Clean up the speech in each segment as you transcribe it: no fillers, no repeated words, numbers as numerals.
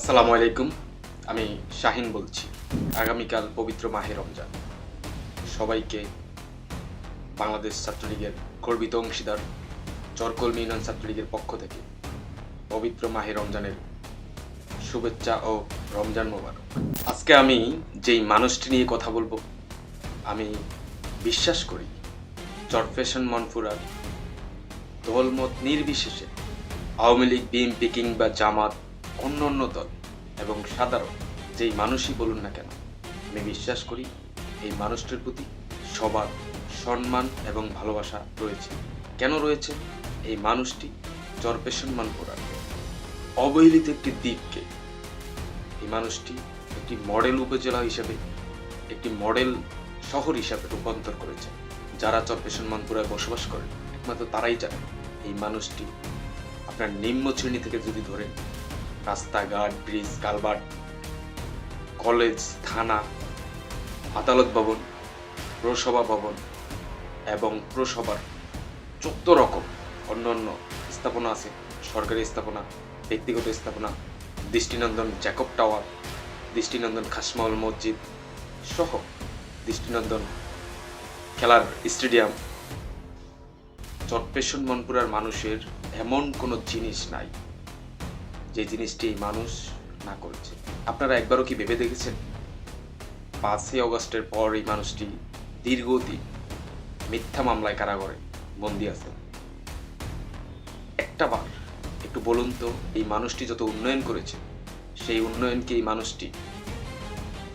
আসসালামু আলাইকুম। আমি শাহিন বলছি। আগামীকাল পবিত্র মাহে রমজান। সবাইকে বাংলাদেশ ছাত্রলীগের গর্বিত অংশীদার চরকলমি ইউনিয়ন ছাত্রলীগের পক্ষ থেকে পবিত্র মাহে রমজানের শুভেচ্ছা ও রমজান মোবারক। আজকে আমি যেই মানুষটি নিয়ে কথা বলবো, আমি বিশ্বাস করি চরফ্যাশন মনপুরার দলমত নির্বিশেষে আওয়ামী লীগ, বিএনপি কিংবা জামাত, অন্য দল এবং সাধারণ যেই মানুষই বলুন না কেন, আমি বিশ্বাস করি এই মানুষটির প্রতি সবার সম্মান এবং ভালোবাসা রয়েছে। কেন রয়েছে? এই মানুষটি চরফ্যাশন মনপুরার অবহেলিত একটি দ্বীপকে এই মানুষটি একটি মডেল উপজেলা হিসেবে, একটি মডেল শহর হিসাবে রূপান্তর করেছে। যারা চরফ্যাশন মনপুরায় বসবাস করেন একমাত্র তারাই জানেন এই মানুষটি আপনার নিম্ন শ্রেণী থেকে যদি ধরেন, রাস্তাঘাট, ব্রিজ, কালভার্ট, কলেজ, থানা, আদালত ভবন, পৌরসভা ভবন এবং পৌরসভার যত রকম অন্যান্য স্থাপনা আছে, সরকারি স্থাপনা, ব্যক্তিগত স্থাপনা, দৃষ্টিনন্দন জ্যাকব টাওয়ার, দৃষ্টিনন্দন খাসমহল মসজিদ সহ দৃষ্টিনন্দন খেলার স্টেডিয়াম, চরফ্যাশন মনপুরার মানুষের এমন কোনো জিনিস নাই যে জিনিসটি এই মানুষ না করেছে। আপনারা একবারও কি ভেবে দেখেছেন 5ই অগস্টের পর এই মানুষটি দীর্ঘদিন মিথ্যা মামলায় কারাগারে বন্দী আছে? একটা বার একটু বলুন তো, এই মানুষটি যত উন্নয়ন করেছে সেই উন্নয়নকে এই মানুষটি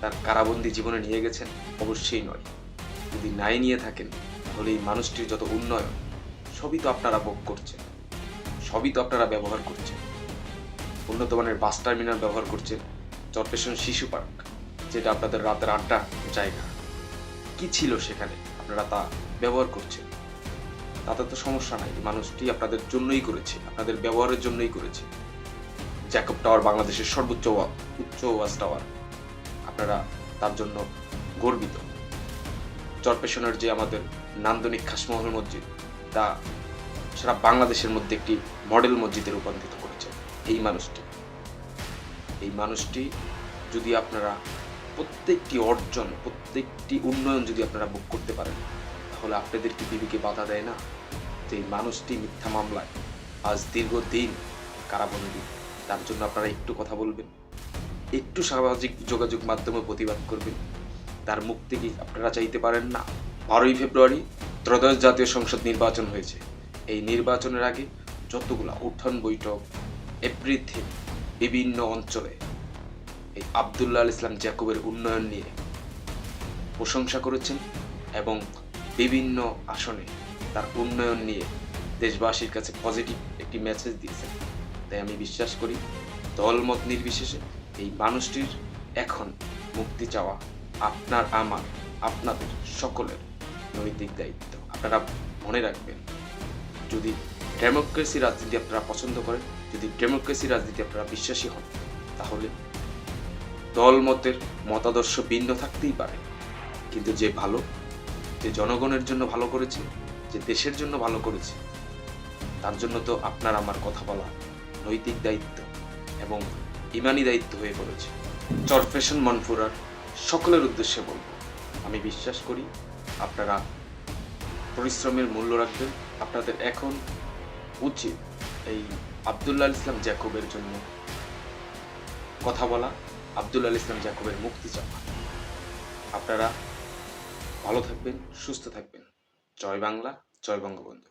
তার কারাবন্দী জীবনে নিয়ে গেছেন? অবশ্যই নয়। যদি নাই নিয়ে থাকেন তাহলে এই মানুষটির যত উন্নয়ন সবই তো আপনারা ভোগ করছেন, সবই তো আপনারা ব্যবহার করছেন। উন্নত মানের বাস টার্মিনাল ব্যবহার করছেন, চরফ্যাশন শিশু পার্ক যেটা আপনাদের রাতের আড্ডা জায়গা, কি ছিল সেখানে আপনারা তা ব্যবহার করছেন। তাতে তো সমস্যা নাই, মানুষটি আপনাদের জন্যই করেছে, আপনাদের ব্যবহারের জন্যই করেছে। জ্যাকব টাওয়ার বাংলাদেশের সর্বোচ্চ উচ্চ ওয়াচ টাওয়ার, আপনারা তার জন্য গর্বিত। চরফ্যাশনের যে আমাদের নান্দনিক খাসমহল মসজিদ, তা সারা বাংলাদেশের মধ্যে একটি মডেল মসজিদে রূপান্তরিত করেছে এই মানুষটি। এই মানুষটি যদি আপনারা প্রত্যেকটি অর্জন, প্রত্যেকটি উন্নয়ন যদি আপনারা ভোগ করতে পারেন, তাহলে আপনাদের কি বিবেকে বাধা দেয় না যে এই মানুষটি মিথ্যা মামলায় আজ দীর্ঘদিন কারাবন্দী? তার জন্য আপনারা একটু কথা বলবেন, একটু সামাজিক যোগাযোগ মাধ্যমে প্রতিবাদ করবেন। তার মুক্তি কি আপনারা চাইতে পারেন না? 12ই ফেব্রুয়ারি ত্রয়োদশ জাতীয় সংসদ নির্বাচন হয়েছে। এই নির্বাচনের আগে যতগুলা উত্থান বৈঠক, এভরিথিং, বিভিন্ন অঞ্চলে এই আব্দুল্লাহ আল ইসলাম জ্যাকবের উন্নয়ন নিয়ে প্রশংসা করেছেন এবং বিভিন্ন আসনে তার উন্নয়ন নিয়ে দেশবাসীর কাছে পজিটিভ একটি মেসেজ দিয়েছেন। তাই আমি বিশ্বাস করি দলমত নির্বিশেষে এই মানুষটির এখন মুক্তি চাওয়া আপনার, আমার, আপনাদের সকলের নৈতিক দায়িত্ব। আপনারা মনে রাখবেন, যদি ডেমোক্রেসি রাজনীতি আপনারা পছন্দ করেন, যদি ডেমোক্রেসি রাজনীতি আপনারা বিশ্বাসী হন, তাহলে দলমতের মতাদর্শ ভিন্ন থাকতেই পারে, কিন্তু যে ভালো, যে জনগণের জন্য ভালো করেছে, যে দেশের জন্য ভালো করেছে, তার জন্য তো আপনার আমার কথা বলা নৈতিক দায়িত্ব এবং ইমানি দায়িত্ব হয়ে পড়েছে। চরফ্যাশন মনপুরার সকলের উদ্দেশ্যে বলবো, আমি বিশ্বাস করি আপনারা পরিশ্রমের মূল্য রাখবেন। আপনাদের এখন উচিত এই আব্দুল্লাহ আল ইসলাম জ্যাকবের জন্য কথা বলা, আব্দুল্লাহ আল ইসলাম জ্যাকবের মুক্তি চাওয়া। আপনারা ভালো থাকবেন, সুস্থ থাকবেন। জয় বাংলা, জয় বঙ্গবন্ধু।